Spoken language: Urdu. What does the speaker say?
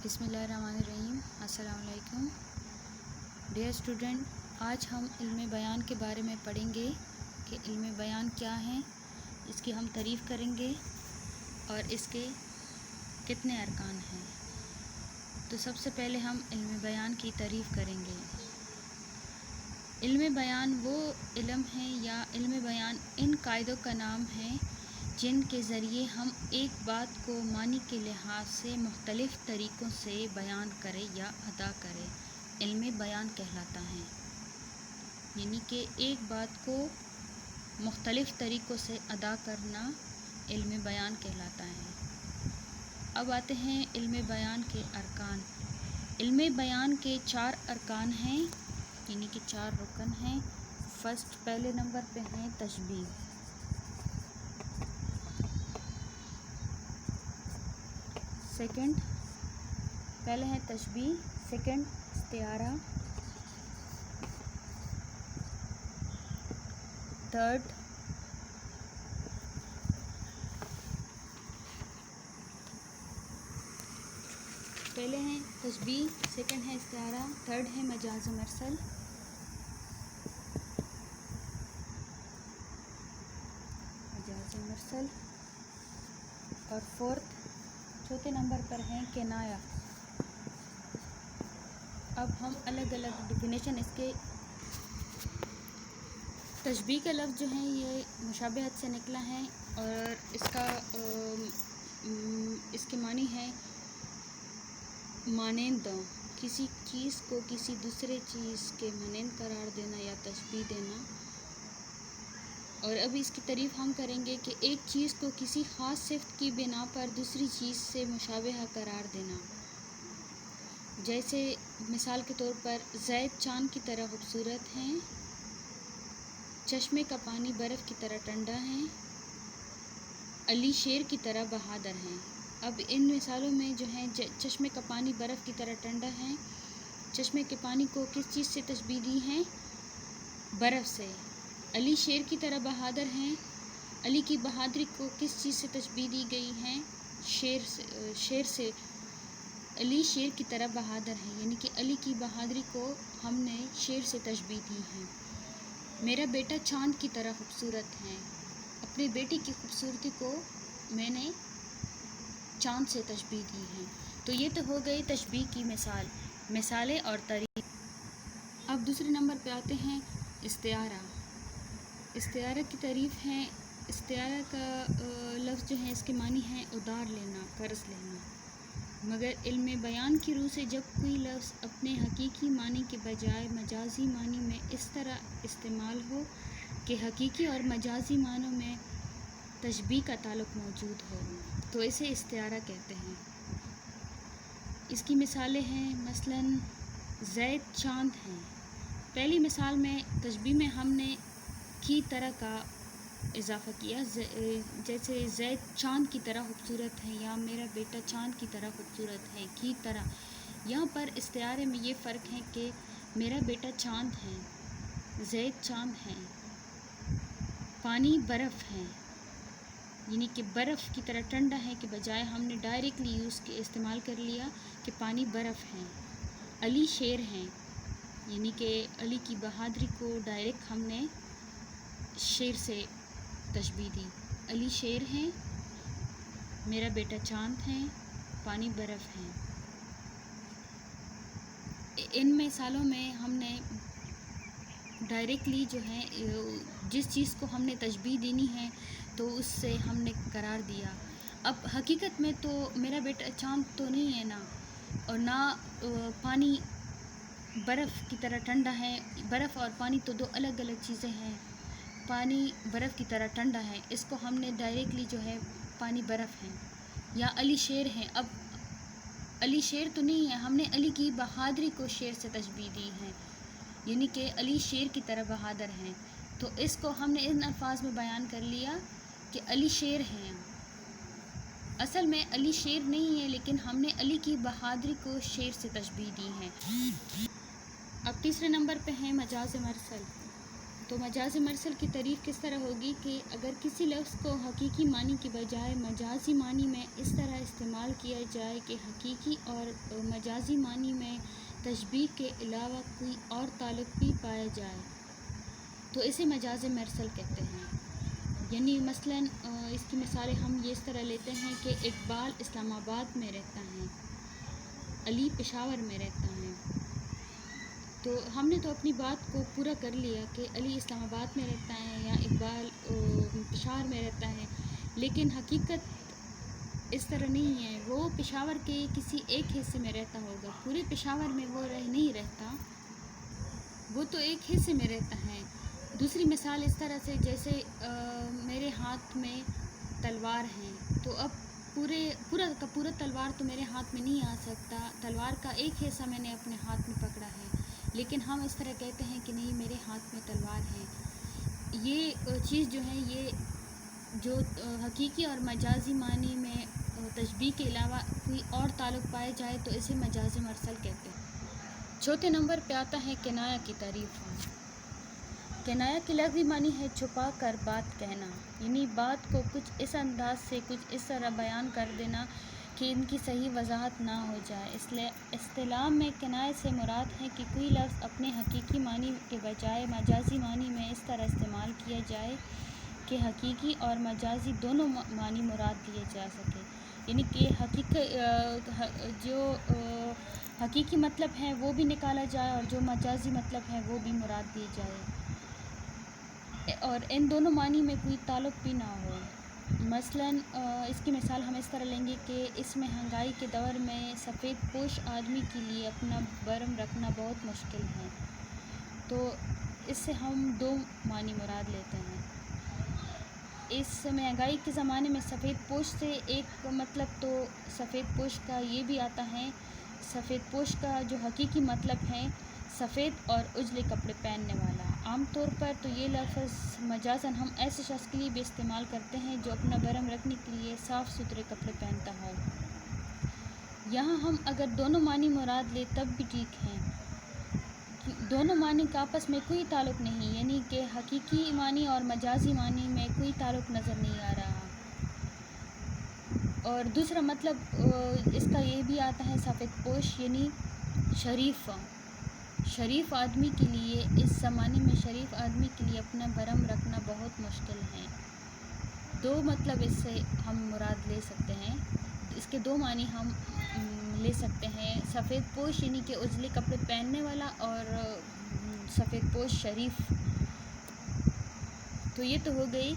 بسم اللہ الرحمن الرحیم۔ السلام علیکم ڈیئر اسٹوڈنٹ، آج ہم علم بیان کے بارے میں پڑھیں گے کہ علم بیان کیا ہے، اس کی ہم تعریف کریں گے اور اس کے کتنے ارکان ہیں۔ تو سب سے پہلے ہم علم بیان کی تعریف کریں گے۔ علم بیان وہ علم ہے یا علم بیان ان قاعدوں کا نام ہے جن کے ذریعے ہم ایک بات کو معنی کے لحاظ سے مختلف طریقوں سے بیان کریں یا ادا کریں، علم بیان کہلاتا ہے۔ یعنی کہ ایک بات کو مختلف طریقوں سے ادا کرنا علم بیان کہلاتا ہے۔ اب آتے ہیں علم بیان کے ارکان۔ علم بیان کے 4 ارکان ہیں، یعنی کہ 4 رکن ہیں۔ پہلے نمبر پہ ہیں تشبیہ۔ پہلے ہے تشبیہ، سیکنڈ استعارہ، تھرڈ پہلے ہیں تشبیہ، سیکنڈ ہے استعارہ، تھرڈ ہے مجاز مرسل، اور چوتھے نمبر پر ہیں کنایا۔ اب ہم الگ الگ ڈیفینیشن اس کے۔ تشبیہ کا لفظ جو ہے یہ مشابہت سے نکلا ہے اور اس کے معنی ہے مانند، کسی چیز کو کسی دوسرے چیز کے مانند قرار دینا یا تشبیہ دینا۔ اور اب اس کی تعریف ہم کریں گے کہ ایک چیز کو کسی خاص صفت کی بنا پر دوسری چیز سے مشابہہ قرار دینا۔ جیسے مثال کے طور پر زید چاند کی طرح خوبصورت ہیں، چشمے کا پانی برف کی طرح ٹھنڈا ہے، علی شیر کی طرح بہادر ہیں۔ اب ان مثالوں میں جو ہیں چشمے کا پانی برف کی طرح ٹھنڈا ہے، چشمے کے پانی کو کس چیز سے تشبیہ دی ہے؟ برف سے۔ علی شیر کی طرح بہادر ہیں، علی کی بہادری کو کس چیز سے تشبیہ دی گئی ہے؟ شیر سے۔ علی شیر کی طرح بہادر ہیں، یعنی کہ علی کی بہادری کو ہم نے شیر سے تشبیہ دی ہے۔ میرا بیٹا چاند کی طرح خوبصورت ہے، اپنے بیٹی کی خوبصورتی کو میں نے چاند سے تشبیہ دی ہے۔ تو یہ تو ہو گئی تشبیہ کی مثالیں اور تعریف۔ اب دوسرے نمبر پہ آتے ہیں استعارہ۔ استعارہ کی تعریف ہے۔ استعارہ کا لفظ جو ہے اس کے معنی ہے ادھار لینا، قرض لینا۔ مگر علم بیان کی روح سے جب کوئی لفظ اپنے حقیقی معنی کے بجائے مجازی معنی میں اس طرح استعمال ہو کہ حقیقی اور مجازی معنوں میں تشبیہ کا تعلق موجود ہو تو اسے استعارہ کہتے ہیں۔ اس کی مثالیں ہیں، مثلاً زید چاند ہیں۔ پہلی مثال میں تشبیہ میں ہم نے کی طرح کا اضافہ کیا، جیسے زید چاند کی طرح خوبصورت ہے یا میرا بیٹا چاند کی طرح خوبصورت ہے کی طرح۔ یہاں پر استعارے میں یہ فرق ہے کہ میرا بیٹا چاند ہے، زید چاند ہے، پانی برف ہے، یعنی کہ برف کی طرح ٹھنڈا ہے کہ بجائے ہم نے ڈائریکٹلی استعمال کر لیا کہ پانی برف ہے۔ علی شیر ہیں، یعنی کہ علی کی بہادری کو ڈائریکٹ ہم نے شیر سے تشبیہ دی۔ علی شیر ہیں، میرا بیٹا چاند ہے، پانی برف ہے۔ ان مثالوں میں ہم نے ڈائریکٹلی جو ہے جس چیز کو ہم نے تشبیہ دینی ہے تو اس سے ہم نے قرار دیا۔ اب حقیقت میں تو میرا بیٹا چاند تو نہیں ہے نا، اور نہ پانی برف کی طرح ٹھنڈا ہے۔ برف اور پانی تو 2 الگ الگ چیزیں ہیں۔ پانی برف کی طرح ٹھنڈا ہے، اس کو ہم نے ڈائریکٹلی جو ہے پانی برف ہے۔ یا علی شیر ہیں، اب علی شیر تو نہیں ہے، ہم نے علی کی بہادری کو شیر سے تشبیہ دی ہے، یعنی کہ علی شیر کی طرح بہادر ہیں۔ تو اس کو ہم نے ان الفاظ میں بیان کر لیا کہ علی شیر ہیں۔ اصل میں علی شیر نہیں ہے، لیکن ہم نے علی کی بہادری کو شیر سے تشبیہ دی ہے۔ اب تیسرے نمبر پہ ہیں مجاز مرسل۔ تو مجاز مرسل کی تعریف کس طرح ہوگی کہ اگر کسی لفظ کو حقیقی معنی کی بجائے مجازی معنی میں اس طرح استعمال کیا جائے کہ حقیقی اور مجازی معنی میں تشبیہ کے علاوہ کوئی اور تعلق بھی پایا جائے تو اسے مجاز مرسل کہتے ہیں۔ یعنی مثلاً اس کی مثالیں ہم یہ اس طرح لیتے ہیں کہ اقبال اسلام آباد میں رہتا ہے، علی پشاور میں رہتا ہے۔ تو ہم نے تو اپنی بات کو پورا کر لیا کہ علی اسلام آباد میں رہتا ہے یا اقبال پشاور میں رہتا ہے، لیکن حقیقت اس طرح نہیں ہے۔ وہ پشاور کے کسی ایک حصے میں رہتا ہوگا، پورے پشاور میں وہ نہیں رہتا، وہ تو ایک حصے میں رہتا ہے۔ دوسری مثال اس طرح سے جیسے میرے ہاتھ میں تلوار ہے، تو اب پورا کا پورا تلوار تو میرے ہاتھ میں نہیں آ سکتا، تلوار کا ایک حصہ میں نے اپنے ہاتھ میں پکڑا ہے، لیکن ہم اس طرح کہتے ہیں کہ نہیں میرے ہاتھ میں تلوار ہے۔ یہ چیز جو ہے، یہ جو حقیقی اور مجازی معنی میں تشبیہ کے علاوہ کوئی اور تعلق پائے جائے تو اسے مجاز مرسل کہتے ہیں۔ چوتھے نمبر پہ آتا ہے کنایہ کی تعریف۔ کنایہ کی لفظی معنی ہے چھپا کر بات کہنا، یعنی بات کو کچھ اس انداز سے کچھ اس طرح بیان کر دینا کہ ان کی صحیح وضاحت نہ ہو جائے۔ اس لیے اصطلاح میں کنایہ سے مراد ہے کہ کوئی لفظ اپنے حقیقی معنی کے بجائے مجازی معنی میں اس طرح استعمال کیا جائے کہ حقیقی اور مجازی دونوں معنی مراد لیے جا سکے، یعنی کہ جو حقیقی مطلب ہے وہ بھی نکالا جائے اور جو مجازی مطلب ہے وہ بھی مراد دی جائے، اور ان دونوں معنی میں کوئی تعلق بھی نہ ہو۔ مثلاً اس کی مثال ہم اس طرح لیں گے کہ اس مہنگائی کے دور میں سفید پوش آدمی کے لیے اپنا برم رکھنا بہت مشکل ہے، تو اس سے ہم دو معنی مراد لیتے ہیں۔ اس مہنگائی کے زمانے میں سفید پوش سے ایک مطلب تو سفید پوش کا یہ بھی آتا ہے، سفید پوش کا جو حقیقی مطلب ہے سفید اور اجلے کپڑے پہننے والا۔ عام طور پر تو یہ لفظ مجازاً ہم ایسے شخص کے لیے بھی استعمال کرتے ہیں جو اپنا برم رکھنے کے لیے صاف ستھرے کپڑے پہنتا ہو۔ یہاں ہم اگر دونوں معنی مراد لیں تب بھی ٹھیک ہے، دونوں معنی کا آپس میں کوئی تعلق نہیں، یعنی کہ حقیقی معنی اور مجازی معنی میں کوئی تعلق نظر نہیں آ رہا۔ اور دوسرا مطلب اس کا یہ بھی آتا ہے سفید پوش یعنی شریف آدمی کے لیے، اس زمانے میں شریف آدمی کے لیے اپنا برم رکھنا بہت مشکل ہے۔ دو مطلب اس سے ہم مراد لے سکتے ہیں، اس کے دو معنی ہم لے سکتے ہیں، سفید پوش یعنی کہ اجلے کپڑے پہننے والا اور سفید پوش شریف۔ تو یہ تو ہو گئی